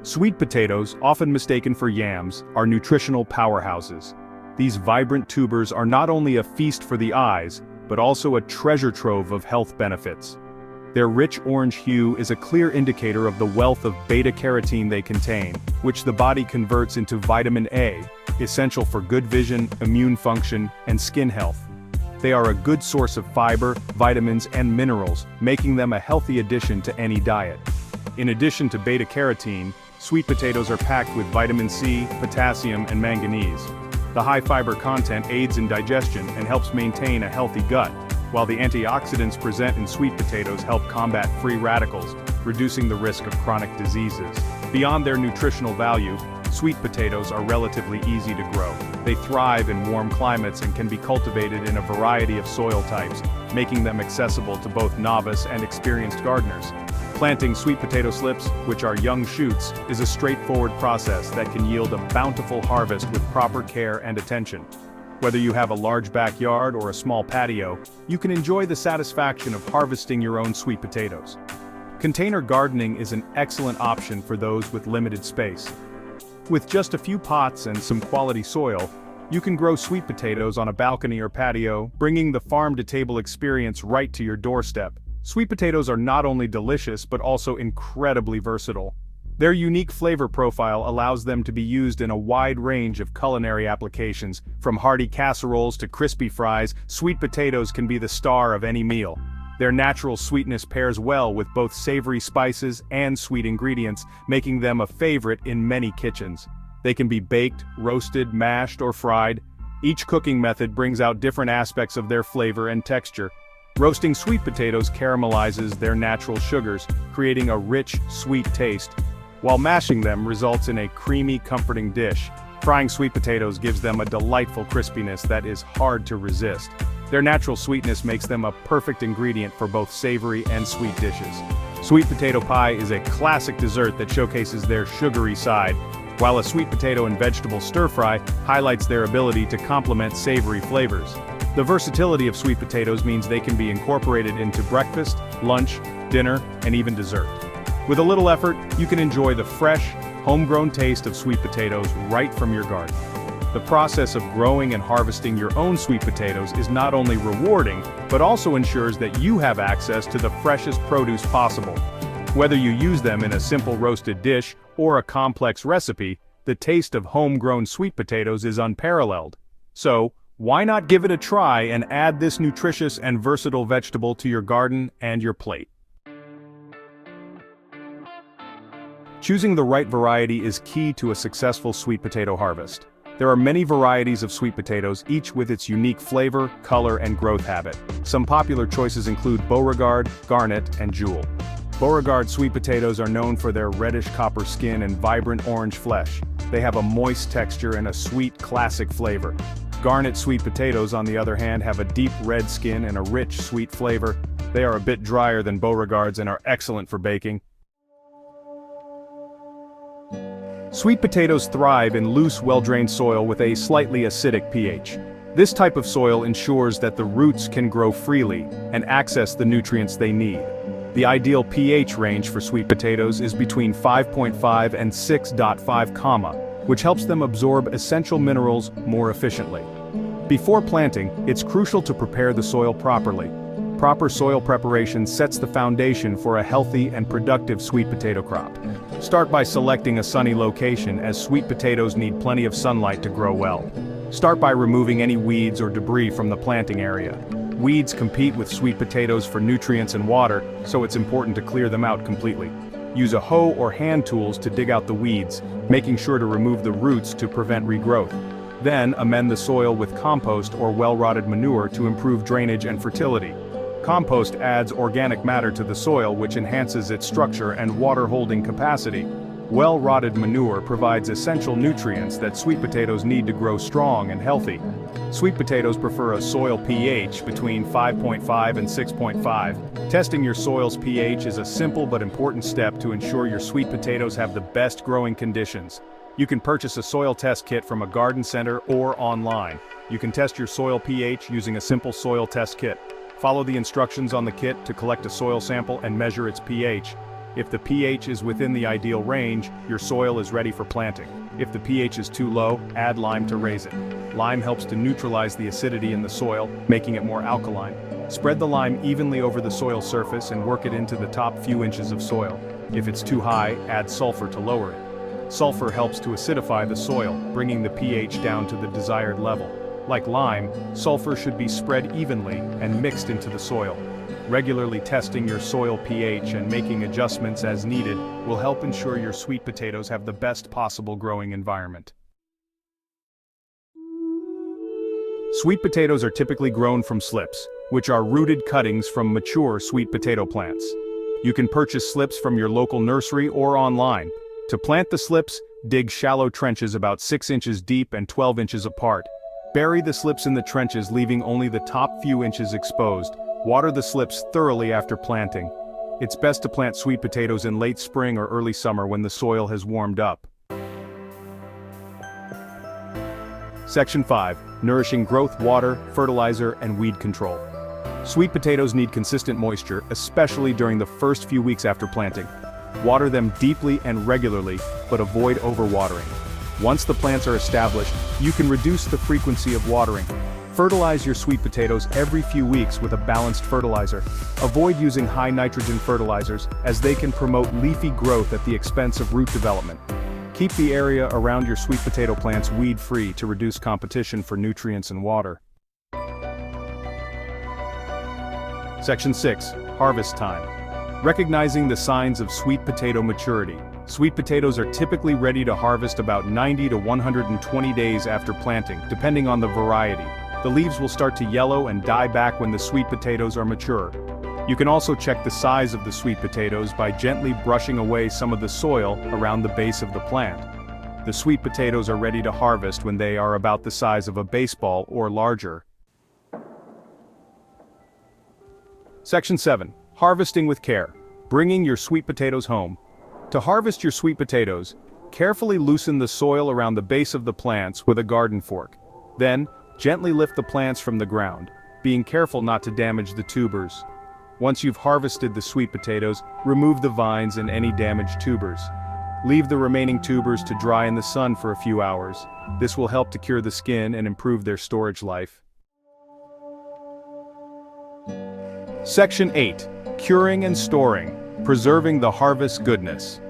Sweet potatoes, often mistaken for yams, are nutritional powerhouses. These vibrant tubers are not only a feast for the eyes, but also a treasure trove of health benefits. Their rich orange hue is a clear indicator of the wealth of beta-carotene they contain, which the body converts into vitamin A, essential for good vision, immune function, and skin health. They are a good source of fiber, vitamins, and minerals, making them a healthy addition to any diet. In addition to beta-carotene, sweet potatoes are packed with vitamin C, potassium, and manganese. The high fiber content aids in digestion and helps maintain a healthy gut, while the antioxidants present in sweet potatoes help combat free radicals, reducing the risk of chronic diseases. Beyond their nutritional value, sweet potatoes are relatively easy to grow. They thrive in warm climates and can be cultivated in a variety of soil types, making them accessible to both novice and experienced gardeners. Planting sweet potato slips, which are young shoots, is a straightforward process that can yield a bountiful harvest with proper care and attention. Whether you have a large backyard or a small patio, you can enjoy the satisfaction of harvesting your own sweet potatoes. Container gardening is an excellent option for those with limited space. With just a few pots and some quality soil, you can grow sweet potatoes on a balcony or patio, bringing the farm-to-table experience right to your doorstep. Sweet potatoes are not only delicious but also incredibly versatile. Their unique flavor profile allows them to be used in a wide range of culinary applications. From hearty casseroles to crispy fries, sweet potatoes can be the star of any meal. Their natural sweetness pairs well with both savory spices and sweet ingredients, making them a favorite in many kitchens. They can be baked, roasted, mashed, or fried. Each cooking method brings out different aspects of their flavor and texture. Roasting sweet potatoes caramelizes their natural sugars, creating a rich, sweet taste, while mashing them results in a creamy, comforting dish. Frying sweet potatoes gives them a delightful crispiness that is hard to resist. Their natural sweetness makes them a perfect ingredient for both savory and sweet dishes. Sweet potato pie is a classic dessert that showcases their sugary side, while a sweet potato and vegetable stir-fry highlights their ability to complement savory flavors. The versatility of sweet potatoes means they can be incorporated into breakfast, lunch, dinner, and even dessert. With a little effort, you can enjoy the fresh, homegrown taste of sweet potatoes right from your garden. The process of growing and harvesting your own sweet potatoes is not only rewarding, but also ensures that you have access to the freshest produce possible. Whether you use them in a simple roasted dish or a complex recipe, the taste of homegrown sweet potatoes is unparalleled. So, why not give it a try and add this nutritious and versatile vegetable to your garden and your plate? Choosing the right variety is key to a successful sweet potato harvest. There are many varieties of sweet potatoes, each with its unique flavor, color, and growth habit. Some popular choices include Beauregard, Garnet, and Jewel. Beauregard sweet potatoes are known for their reddish copper skin and vibrant orange flesh. They have a moist texture and a sweet, classic flavor. Garnet sweet potatoes, on the other hand, have a deep red skin and a rich, sweet flavor. They are a bit drier than Beauregards and are excellent for baking. Sweet potatoes thrive in loose, well-drained soil with a slightly acidic pH. This type of soil ensures that the roots can grow freely and access the nutrients they need. The ideal pH range for sweet potatoes is between 5.5 and 6.5, which helps them absorb essential minerals more efficiently. Before planting, it's crucial to prepare the soil properly. Proper soil preparation sets the foundation for a healthy and productive sweet potato crop. Start by selecting a sunny location, as sweet potatoes need plenty of sunlight to grow well. Start by removing any weeds or debris from the planting area. Weeds compete with sweet potatoes for nutrients and water, so it's important to clear them out completely. Use a hoe or hand tools to dig out the weeds, making sure to remove the roots to prevent regrowth. Then, amend the soil with compost or well-rotted manure to improve drainage and fertility. Compost adds organic matter to the soil, which enhances its structure and water-holding capacity. Well-rotted manure provides essential nutrients that sweet potatoes need to grow strong and healthy. Sweet potatoes prefer a soil pH between 5.5 and 6.5. Testing your soil's pH is a simple but important step to ensure your sweet potatoes have the best growing conditions. You can purchase a soil test kit from a garden center or online. You can test your soil pH using a simple soil test kit. Follow the instructions on the kit to collect a soil sample and measure its pH. If the pH is within the ideal range, your soil is ready for planting. If the pH is too low, add lime to raise it. Lime helps to neutralize the acidity in the soil, making it more alkaline. Spread the lime evenly over the soil surface and work it into the top few inches of soil. If it's too high, add sulfur to lower it. Sulfur helps to acidify the soil, bringing the pH down to the desired level. Like lime, sulfur should be spread evenly and mixed into the soil. Regularly testing your soil pH and making adjustments as needed will help ensure your sweet potatoes have the best possible growing environment. Sweet potatoes are typically grown from slips, which are rooted cuttings from mature sweet potato plants. You can purchase slips from your local nursery or online. To plant the slips, dig shallow trenches about 6 inches deep and 12 inches apart. Bury the slips in the trenches, leaving only the top few inches exposed. Water the slips thoroughly after planting. It's best to plant sweet potatoes in late spring or early summer when the soil has warmed up. Section 5. Nourishing growth, water, fertilizer, and weed control. Sweet potatoes need consistent moisture, especially during the first few weeks after planting. Water them deeply and regularly, but avoid overwatering. Once the plants are established, you can reduce the frequency of watering. Fertilize your sweet potatoes every few weeks with a balanced fertilizer. Avoid using high nitrogen fertilizers, as they can promote leafy growth at the expense of root development. Keep the area around your sweet potato plants weed-free to reduce competition for nutrients and water. Section 6. Harvest time. Recognizing the signs of sweet potato maturity. Sweet potatoes are typically ready to harvest about 90 to 120 days after planting, depending on the variety. The leaves will start to yellow and die back when the sweet potatoes are mature. You can also check the size of the sweet potatoes by gently brushing away some of the soil around the base of the plant. The sweet potatoes are ready to harvest when they are about the size of a baseball or larger. Section 7. Harvesting with care. Bringing your sweet potatoes home. To harvest your sweet potatoes, carefully loosen the soil around the base of the plants with a garden fork. Then, gently lift the plants from the ground, being careful not to damage the tubers. Once you've harvested the sweet potatoes, remove the vines and any damaged tubers. Leave the remaining tubers to dry in the sun for a few hours. This will help to cure the skin and improve their storage life. Section 8. Curing and storing. Preserving the harvest goodness.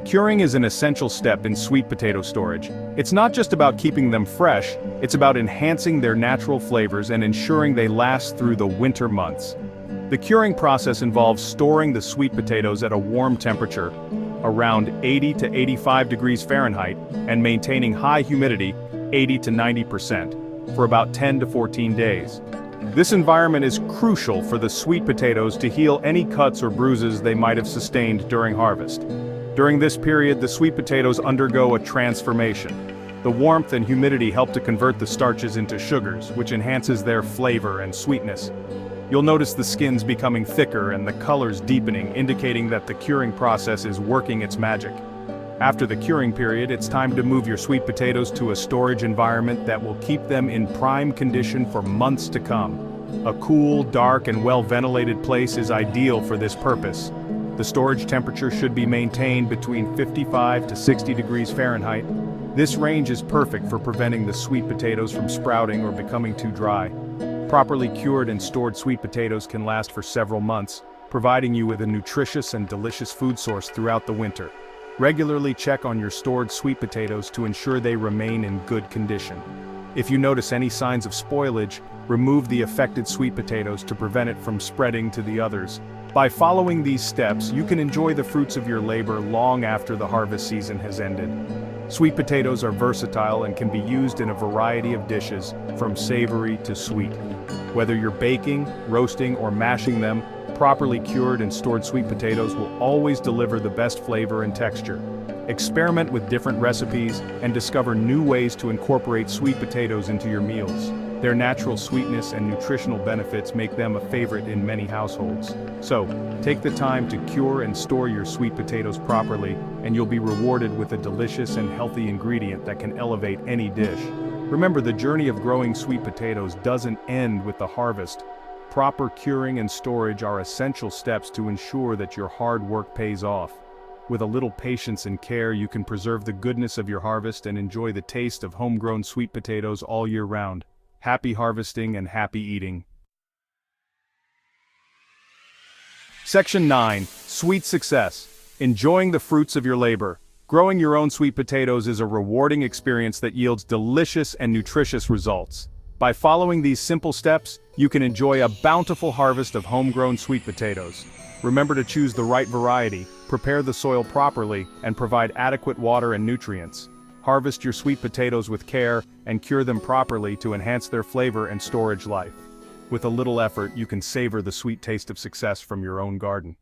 Curing is an essential step in sweet potato storage. It's not just about keeping them fresh, it's about enhancing their natural flavors and ensuring they last through the winter months. The curing process involves storing the sweet potatoes at a warm temperature, around 80 to 85 degrees Fahrenheit, and maintaining high humidity, 80 to 90%, for about 10 to 14 days. This environment is crucial for the sweet potatoes to heal any cuts or bruises they might have sustained during harvest. During this period, the sweet potatoes undergo a transformation. The warmth and humidity help to convert the starches into sugars, which enhances their flavor and sweetness. You'll notice the skins becoming thicker and the colors deepening, indicating that the curing process is working its magic. After the curing period, it's time to move your sweet potatoes to a storage environment that will keep them in prime condition for months to come. A cool, dark, and well-ventilated place is ideal for this purpose. The storage temperature should be maintained between 55 to 60 degrees Fahrenheit. This range is perfect for preventing the sweet potatoes from sprouting or becoming too dry. Properly cured and stored sweet potatoes can last for several months, providing you with a nutritious and delicious food source throughout the winter. Regularly check on your stored sweet potatoes to ensure they remain in good condition. If you notice any signs of spoilage, remove the affected sweet potatoes to prevent it from spreading to the others. By following these steps, you can enjoy the fruits of your labor long after the harvest season has ended. Sweet potatoes are versatile and can be used in a variety of dishes, from savory to sweet. Whether you're baking, roasting, or mashing them, properly cured and stored sweet potatoes will always deliver the best flavor and texture. Experiment with different recipes and discover new ways to incorporate sweet potatoes into your meals. Their natural sweetness and nutritional benefits make them a favorite in many households. So, take the time to cure and store your sweet potatoes properly, and you'll be rewarded with a delicious and healthy ingredient that can elevate any dish. Remember, the journey of growing sweet potatoes doesn't end with the harvest. Proper curing and storage are essential steps to ensure that your hard work pays off. With a little patience and care, you can preserve the goodness of your harvest and enjoy the taste of homegrown sweet potatoes all year round. Happy harvesting and happy eating. Section 9. Sweet Success. Enjoying the fruits of your labor. Growing your own sweet potatoes is a rewarding experience that yields delicious and nutritious results. By following these simple steps, you can enjoy a bountiful harvest of homegrown sweet potatoes. Remember to choose the right variety, prepare the soil properly, and provide adequate water and nutrients. Harvest your sweet potatoes with care and cure them properly to enhance their flavor and storage life. With a little effort, you can savor the sweet taste of success from your own garden.